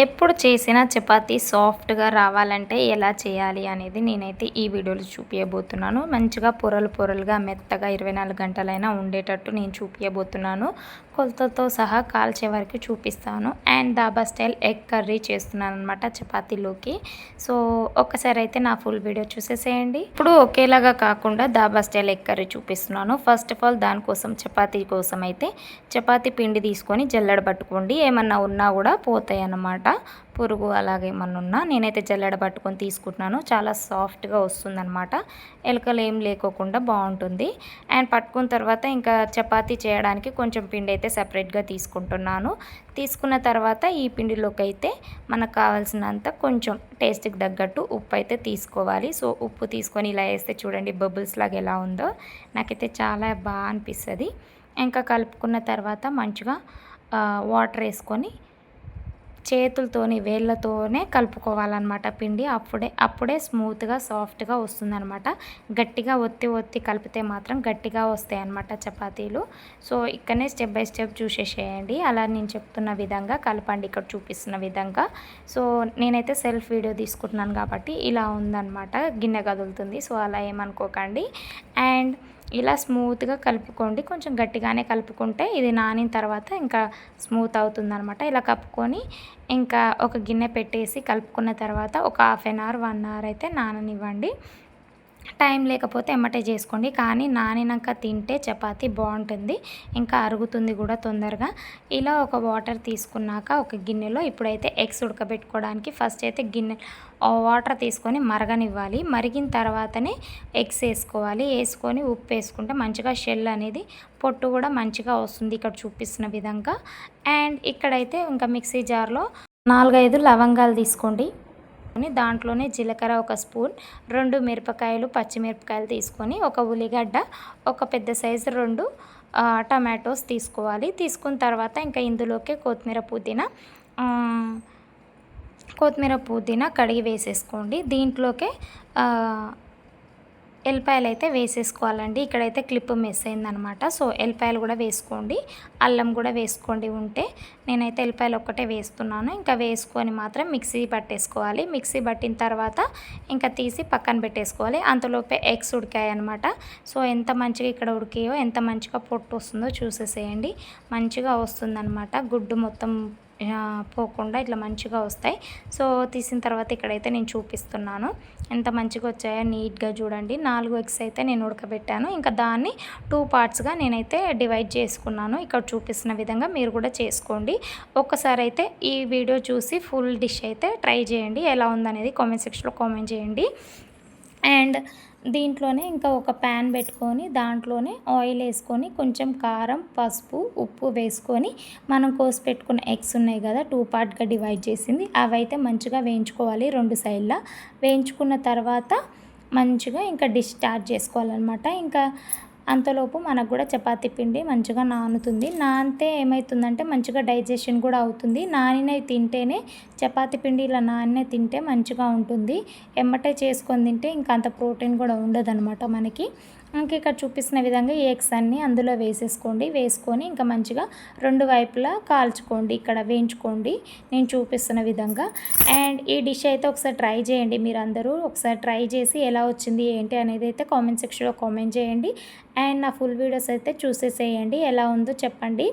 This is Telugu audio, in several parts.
ఎప్పుడు చేసినా చపాతీ సాఫ్ట్‌గా రావాలంటే ఎలా చేయాలి అనేది నేనైతే ఈ వీడియోలో చూపియబోతున్నాను. మంచిగా పొరలు పొరలుగా మెత్తగా 24 గంటలైనా ఉండేటట్టు నేను చూపియబోతున్నాను. కొలతలతో సహా కాల్చే వరకు చూపిస్తాను. అండ్ డాబా స్టైల్ ఎగ్ కర్రీ చేస్తున్నాననమాట చపాతీలోకి. సో, ఒక్కసారి అయితే నా ఫుల్ వీడియో చూసేసేయండి. ఇప్పుడు ఒకేలాగా కాకుండా డాబా స్టైల్ ఎగ్ కర్రీ చూపిస్తున్నాను. ఫస్ట్ ఆఫ్ ఆల్ దానికోసం చపాతీ కోసం అయితే చపాతీ పిండి తీసుకొని జల్లెడ పట్టుకోండి. ఏమన్నా ఉన్నా కూడా పోతాయన్నమాట. పురుగు అలాగేమన్నా ఉన్నా నేనైతే జల్లెడ పట్టుకొని తీసుకుంటున్నాను. చాలా సాఫ్ట్‌గా వస్తుందనమాట. ఎలకలు ఏం లేకోకుండా బాగుంటుంది. అండ్ పట్టుకున్న తర్వాత ఇంకా చపాతీ చేయడానికి కొంచెం పిండి అయితే సెపరేట్‌గా తీసుకుంటున్నాను. తీసుకున్న తర్వాత ఈ పిండిలోకి అయితే మనకు కావాల్సినంత కొంచెం టేస్ట్‌కి తగ్గట్టు ఉప్పు అయితే తీసుకోవాలి. సో, ఉప్పు తీసుకొని ఇలా వేస్తే చూడండి బబుల్స్ లాగా ఎలా ఉందో. నాకైతే చాలా బాగా అనిపిస్తది. ఇంకా కలుపుకున్న తర్వాత మంచిగా వాటర్ వేసుకొని చేతులతోని వేళ్ళతోనే కలుపుకోవాలన్నమాట పిండి. అప్పుడే స్మూత్‌గా సాఫ్ట్‌గా వస్తుందన్నమాట. గట్టిగా ఒత్తి కలిపితే మాత్రం గట్టిగా వస్తాయన్నమాట చపాతీలు. సో, ఇక్కడనే స్టెప్ బై స్టెప్ చూసేసేయండి. అలా నేను చెప్తున్న విధంగా కలపండి ఇక్కడ చూపిస్తున్న విధంగా. సో, నేనైతే సెల్ఫ్ వీడియో తీసుకుంటున్నాను కాబట్టి ఇలా ఉందన్నమాట. గిన్నె కదులుతుంది. సో, అలా ఏమనుకోకండి. అండ్ ఇలా స్మూత్‌గా కలుపుకోండి. కొంచెం గట్టిగానే కలుపుకుంటే ఇది నానిన తర్వాత ఇంకా స్మూత్ అవుతుందనమాట. ఇలా కప్పుకొని ఇంకా ఒక గిన్నె పెట్టేసి కలుపుకున్న తర్వాత ఒక హాఫ్ అన్ అవర్, 1 అవర్ అయితే నాననివ్వండి. టైం లేకపోతే ఎమ్మటే చేసుకోండి. కానీ నానినాక తింటే చపాతీ బాగుంటుంది. ఇంకా అరుగుతుంది కూడా తొందరగా. ఇలా ఒక వాటర్ తీసుకున్నాక ఒక గిన్నెలో ఇప్పుడైతే ఎగ్స్ ఉడకబెట్టుకోవడానికి ఫస్ట్ అయితే గిన్నె వాటర్ తీసుకొని మరగనివ్వాలి. మరిగిన తర్వాతనే ఎగ్స్ వేసుకోవాలి. వేసుకొని ఉప్పు వేసుకుంటే మంచిగా షెల్ అనేది పొట్టు కూడా మంచిగా వస్తుంది ఇక్కడ చూపిస్తున్న విధంగా. అండ్ ఇక్కడైతే ఇంకా మిక్సీ జార్లో 4, 5 లవంగాలు తీసుకోండి. దాంట్లోనే జీలకర్ర ఒక స్పూన్, 2 మిరపకాయలు పచ్చిమిరపకాయలు తీసుకొని, ఒక ఉల్లిగడ్డ, ఒక పెద్ద సైజు 2 టమాటోస్ తీసుకోవాలి. తీసుకున్న తర్వాత ఇంకా ఇందులోకి కొత్తిమీర పుదీనా కడిగి వేసేసుకోండి. దీంట్లోకే ఎల్లిపాయలు అయితే వేసేసుకోవాలండి. ఇక్కడైతే క్లిప్ మిస్ అయిందనమాట. సో, ఎల్లిపాయలు కూడా వేసుకోండి. అల్లం కూడా వేసుకోండి ఉంటే. నేనైతే ఎల్లిపాయలు ఒక్కటే వేస్తున్నాను. ఇంకా వేసుకొని మాత్రం మిక్సీ పట్టేసుకోవాలి. మిక్సీ పట్టిన తర్వాత ఇంకా తీసి పక్కన పెట్టేసుకోవాలి. అంతలోపే ఎగ్స్ ఉడికాయన్నమాట. సో, ఎంత మంచిగా ఇక్కడ ఉడికాయో ఎంత మంచిగా పొట్టు వస్తుందో చూసేసేయండి. మంచిగా వస్తుందన్నమాట. గుడ్డు మొత్తం పోకుండా ఇట్లా మంచిగా వస్తాయి. సో, తీసిన తర్వాత ఇక్కడైతే నేను చూపిస్తున్నాను ఎంత మంచిగా వచ్చాయో. నీట్గా చూడండి. 4 ఎగ్స్ అయితే నేను ఉడకబెట్టాను. ఇంకా దాన్ని 2 పార్ట్స్గా నేనైతే డివైడ్ చేసుకున్నాను. ఇక్కడ చూపిస్తున్న విధంగా మీరు కూడా చేసుకోండి. ఒక్కసారి అయితే ఈ వీడియో చూసి ఫుల్ డిష్ అయితే ట్రై చేయండి. ఎలా ఉందనేది కామెంట్ సెక్షన్లో కామెంట్ చేయండి. అండ్ దీంట్లోనే ఇంకా ఒక ప్యాన్ పెట్టుకొని దాంట్లోనే ఆయిల్ వేసుకొని కొంచెం కారం, పసుపు, ఉప్పు వేసుకొని మనం కోసి పెట్టుకున్న ఎగ్స్ ఉన్నాయి కదా 2 పార్ట్గా డివైడ్ చేసింది అవైతే మంచిగా వేయించుకోవాలి 2 సైడ్లా. వేయించుకున్న తర్వాత మంచిగా ఇంకా డిష్ స్టార్ట్ చేసుకోవాలన్నమాట. ఇంకా అంతలోపు మనకు కూడా చపాతీ పిండి మంచిగా నానుతుంది. నానితే ఏమవుతుందంటే మంచిగా డైజెషన్ కూడా అవుతుంది. నానినవి తింటేనే చపాతీ పిండి ఇలా నానినవి తింటే మంచిగా ఉంటుంది. ఎమ్మటే చేసుకొని తింటే ఇంకా అంత ప్రోటీన్ కూడా ఉండదన్నమాట మనకి. ఇంక ఇక్కడ చూపిస్తున్న విధంగా ఈ ఎగ్స్ అన్నీ అందులో వేసేసుకోండి. వేసుకొని ఇంకా మంచిగా 2 వైపులా కాల్చుకోండి. ఇక్కడ వేయించుకోండి నేను చూపిస్తున్న విధంగా. అండ్ ఈ డిష్ అయితే ఒకసారి ట్రై చేయండి. మీరందరూ ఒకసారి ట్రై చేసి ఎలా వచ్చింది ఏంటి అనేది అయితే కామెంట్ సెక్షన్లో కామెంట్ చేయండి. అండ్ నా ఫుల్ వీడియోస్ అయితే చూసేసేయండి. ఎలా ఉందో చెప్పండి.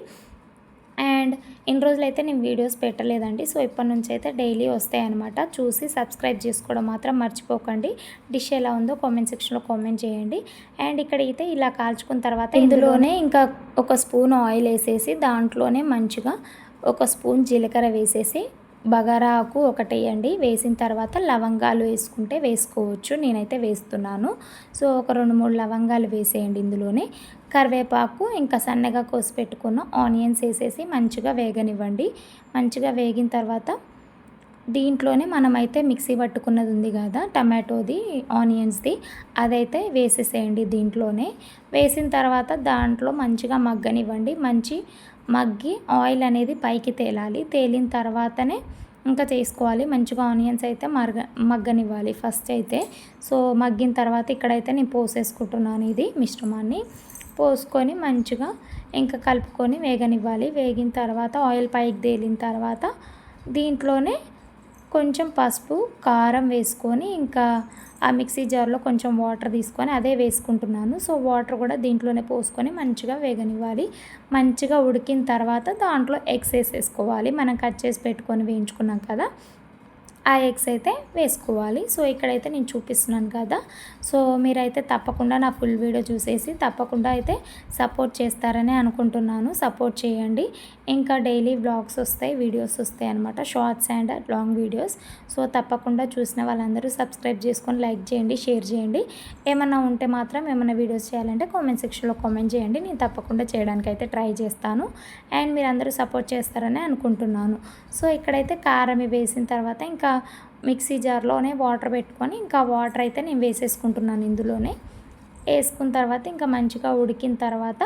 అండ్ ఇన్ని రోజులైతే నేను వీడియోస్ పెట్టలేదండి. సో, ఇప్పటి నుంచి అయితే డైలీ వస్తాయన్నమాట. చూసి సబ్స్క్రైబ్ చేసుకోవడం మాత్రం మర్చిపోకండి. డిష్ ఎలా ఉందో కామెంట్ సెక్షన్లో కామెంట్ చేయండి. అండ్ ఇక్కడైతే ఇలా కాల్చుకున్న తర్వాత ఇందులోనే ఇంకా ఒక స్పూన్ ఆయిల్ వేసేసి దాంట్లోనే మంచిగా ఒక స్పూన్ జీలకర్ర వేసేసి బగారా ఆకు ఒకటి వేయండి. వేసిన తర్వాత లవంగాలు వేసుకుంటే వేసుకోవచ్చు. నేనైతే వేస్తున్నాను. సో, ఒక 2, 3 లవంగాలు వేసేయండి. ఇందులోనే కరివేపాకు ఇంకా సన్నగా కోసి పెట్టుకున్న ఆనియన్స్ వేసేసి మంచిగా వేగనివ్వండి. మంచిగా వేగిన తర్వాత దీంట్లోనే మనమైతే మిక్సీ పట్టుకున్నది ఉంది కదా టమాటోది, ఆనియన్స్ది, అదైతే వేసేసేయండి దీంట్లోనే. వేసిన తర్వాత దాంట్లో మంచిగా మగ్గనివ్వండి. మగ్గి ఆయిల్ అనేది పైకి తేలాలి. తేలిన తర్వాతనే ఇంకా చేసుకోవాలి. మంచిగా ఆనియన్స్ అయితే మగ్గనివ్వాలి ఫస్ట్ అయితే. సో, మగ్గిన తర్వాత ఇక్కడైతే నేను పోసేసుకుంటున్నాను ఇది మిశ్రమాన్ని. పోసుకొని మంచిగా ఇంకా కలుపుకొని వేగనివ్వాలి. వేగిన తర్వాత ఆయిల్ పైకి తేలిన తర్వాత దీంట్లోనే కొంచెం పసుపు, కారం వేసుకొని ఇంకా ఆ మిక్సీ జార్లో కొంచెం వాటర్ తీసుకొని అదే వేసుకుంటున్నాను. సో వాటర్ కూడా దీంట్లోనే పోసుకొని మంచిగా వేగనివ్వాలి. మంచిగా ఉడికిన తర్వాత దాంట్లో ఎగ్స్ వేసేసుకోవాలి. మనం కట్ చేసి పెట్టుకొని వేయించుకున్నాం కదా, ఆ ఎగ్స్ అయితే వేసుకోవాలి. సో ఇక్కడైతే నేను చూపిస్తున్నాను కదా, సో మీరైతే తప్పకుండా నా ఫుల్ వీడియో చూసేసి తప్పకుండా అయితే సపోర్ట్ చేస్తారని అనుకుంటున్నాను. సపోర్ట్ చేయండి. ఇంకా డైలీ వ్లాగ్స్ వస్తాయి, వీడియోస్ వస్తాయి అనమాట, shorts and long videos. So తప్పకుండా చూసిన వాళ్ళందరూ సబ్స్క్రైబ్ చేసుకొని లైక్ చేయండి, షేర్ చేయండి. ఏమన్నా ఉంటే మాత్రం ఏమైనా వీడియోస్ చేయాలంటే కామెంట్ సెక్షన్లో కామెంట్ చేయండి. నేను తప్పకుండా చేయడానికి అయితే ట్రై చేస్తాను. అండ్ మీరందరూ సపోర్ట్ చేస్తారని అనుకుంటున్నాను. సో ఇక్కడైతే కారం వేసిన తర్వాత ఇంకా మిక్సీ జార్లోనే వాటర్ పెట్టుకొని ఇంకా వాటర్ అయితే నేను వేసేసుకుంటున్నాను. ఇందులోనే వేసుకున్న తర్వాత ఇంకా మంచిగా ఉడికిన తర్వాత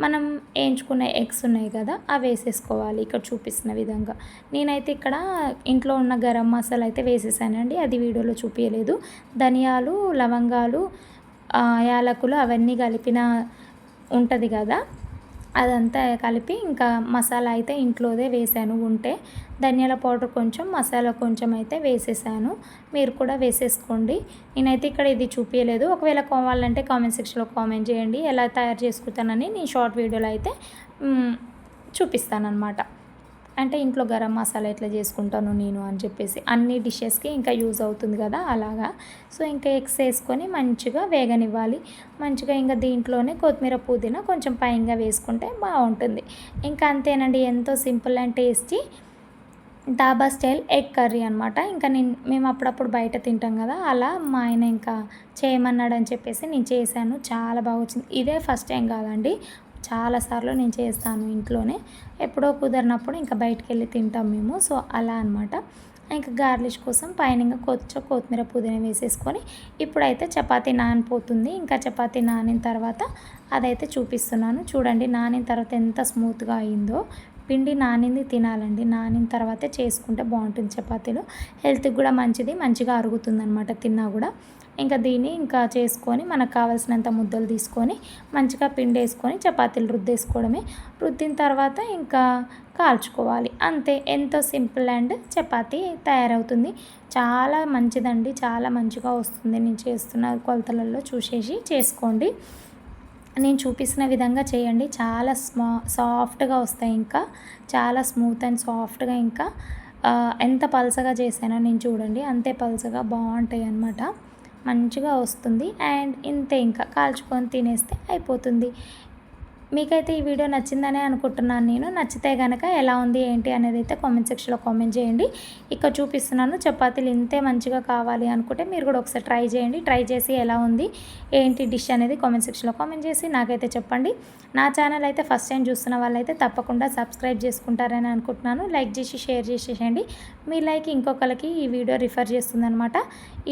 మనం వేయించుకునే ఎగ్స్ ఉన్నాయి కదా, అవి వేసేసుకోవాలి. ఇక్కడ చూపిస్తున్న విధంగా నేనైతే ఇక్కడ ఇంట్లో ఉన్న గరం మసాలా అయితే వేసేసానండి. అది వీడియోలో చూపించలేదు. ధనియాలు, లవంగాలు, యాలకులు అవన్నీ కలిపిన ఉంటుంది కదా, అదంతా కలిపి ఇంకా మసాలా అయితే ఇంట్లోదే వేసాను. ఉంటే ధనియాల పౌడర్ కొంచెం, మసాలా కొంచెం అయితే వేసేసాను. మీరు కూడా వేసేసుకోండి. నేనైతే ఇక్కడ ఇది చూపించలేదు. ఒకవేళ కావాలంటే కామెంట్ సెక్షన్లో కామెంట్ చేయండి. ఎలా తయారు చేసుకుంటానని నేను షార్ట్ వీడియోలో అయితే చూపిస్తానన్నమాట. అంటే ఇంట్లో గరం మసాలా ఎట్లా చేసుకుంటాను నేను అని చెప్పేసి అన్ని డిషెస్కి ఇంకా యూజ్ అవుతుంది కదా అలాగా. సో ఇంకా ఎగ్స్ వేసుకొని మంచిగా వేగనివ్వాలి. మంచిగా ఇంకా దీంట్లోనే కొత్తిమీర, పుదీనా కొంచెం పైగా వేసుకుంటే బాగుంటుంది. ఇంకా అంతేనండి, ఎంతో సింపుల్ అండ్ టేస్టీ డాబా స్టైల్ ఎగ్ కర్రీ అనమాట. ఇంకా మేము అప్పుడప్పుడు బయట తింటాం కదా, అలా మా ఆయన ఇంకా చేయమన్నాడు అని చెప్పేసి నేను చేశాను. చాలా బాగా వచ్చింది. ఇదే ఫస్ట్ టైం కాదండి, చాలాసార్లు నేను చేస్తాను ఇంట్లోనే. ఎప్పుడో కుదిరినప్పుడు ఇంకా బయటికి వెళ్ళి తింటాం మేము. సో అలా అనమాట. ఇంకా గార్లిష్ కోసం పైన ఇంకా కొంచెం కొత్తిమీర, పుదీనా వేసేసుకొని ఇప్పుడైతే చపాతీ నానిపోతుంది. ఇంకా చపాతీ నానిన తర్వాత అదైతే చూపిస్తున్నాను. చూడండి, నానిన తర్వాత ఎంత స్మూత్గా అయిందో. పిండి నానింది తినాలండి, నానిన తర్వాతే చేసుకుంటే బాగుంటుంది చపాతీలు. హెల్త్కి కూడా మంచిది, మంచిగా అరుగుతుంది అనమాట తిన్నా కూడా. ఇంకా దీన్ని ఇంకా చేసుకొని మనకు కావాల్సినంత ముద్దలు తీసుకొని మంచిగా పిండి వేసుకొని చపాతీలు రుద్దేసుకోవడమే. రుద్దిన తర్వాత ఇంకా కాల్చుకోవాలి. అంతే, ఎంతో సింపుల్ అండ్ చపాతీ తయారవుతుంది. చాలా మంచిదండి, చాలా మంచిగా వస్తుంది. నేను చేస్తున్న కొలతలలో చూసేసి చేసుకోండి. నేను చూపిస్తున్న విధంగా చేయండి. చాలా సాఫ్ట్గా వస్తాయి. ఇంకా చాలా స్మూత్ అండ్ సాఫ్ట్గా, ఇంకా ఎంత పలసగా చేశానో నేను చూడండి, అంతే పలసగా బాగుంటాయి అన్నమాట. మంచిగా వస్తుంది. అండ్ ఇంతే, ఇంకా కాల్చుకొని తినేస్తే అయిపోతుంది. మీకైతే ఈ వీడియో నచ్చిందనే అనుకుంటున్నాను నేను. నచ్చితే కనుక ఎలా ఉంది ఏంటి అనేది అయితే కామెంట్ సెక్షన్లో కామెంట్ చేయండి. ఇక్కడ చూపిస్తున్నాను. చపాతీలు ఇంతే మంచిగా కావాలి అనుకుంటే మీరు కూడా ఒకసారి ట్రై చేయండి. ట్రై చేసి ఎలా ఉంది ఏంటి డిష్ అనేది కామెంట్ సెక్షన్లో కామెంట్ చేసి నాకైతే చెప్పండి. నా ఛానల్ అయితే ఫస్ట్ టైం చూస్తున్న వాళ్ళైతే తప్పకుండా సబ్స్క్రైబ్ చేసుకుంటారని అనుకుంటున్నాను. లైక్ చేసి షేర్ చేసేయండి. మీ లైక్ ఇంకొకరికి ఈ వీడియో రిఫర్ చేస్తుందనమాట.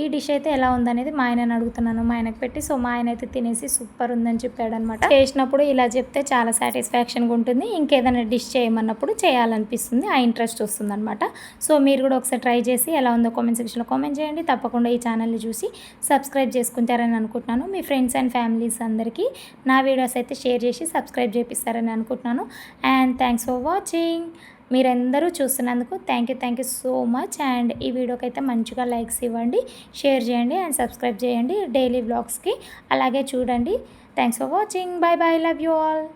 ఈ డిష్ అయితే ఎలా ఉందనేది మా ఆయనని అడుగుతున్నాను. మా ఆయనకు పెట్టి, సో మా ఆయన అయితే తినేసి సూపర్ ఉందని చెప్పాడనమాట. చేసినప్పుడు ఇలా చెప్తే చాలా సాటిస్ఫాక్షన్గా ఉంటుంది. ఇంకేదైనా డిష్ చేయమన్నప్పుడు చేయాలనిపిస్తుంది, ఆ ఇంట్రెస్ట్ వస్తుందన్నమాట. సో మీరు కూడా ఒకసారి ట్రై చేసి ఎలా ఉందో కామెంట్ సెక్షన్లో కామెంట్ చేయండి. తప్పకుండా ఈ ఛానల్ని చూసి సబ్స్క్రైబ్ చేసుకుంటారని అనుకుంటున్నాను. మీ ఫ్రెండ్స్ అండ్ ఫ్యామిలీస్ అందరికీ నా వీడియోస్ అయితే షేర్ చేసి సబ్స్క్రైబ్ చేపిస్తారని అనుకుంటున్నాను. And thanks for watching. మీరందరూ చూస్తున్నందుకు thank you so much. And ఈ వీడియోకి అయితే మంచిగా లైక్స్ ఇవ్వండి, షేర్ చేయండి అండ్ సబ్స్క్రైబ్ చేయండి డైలీ వ్లాగ్స్కి. అలాగే చూడండి. Thanks for watching. Bye bye. Love you all.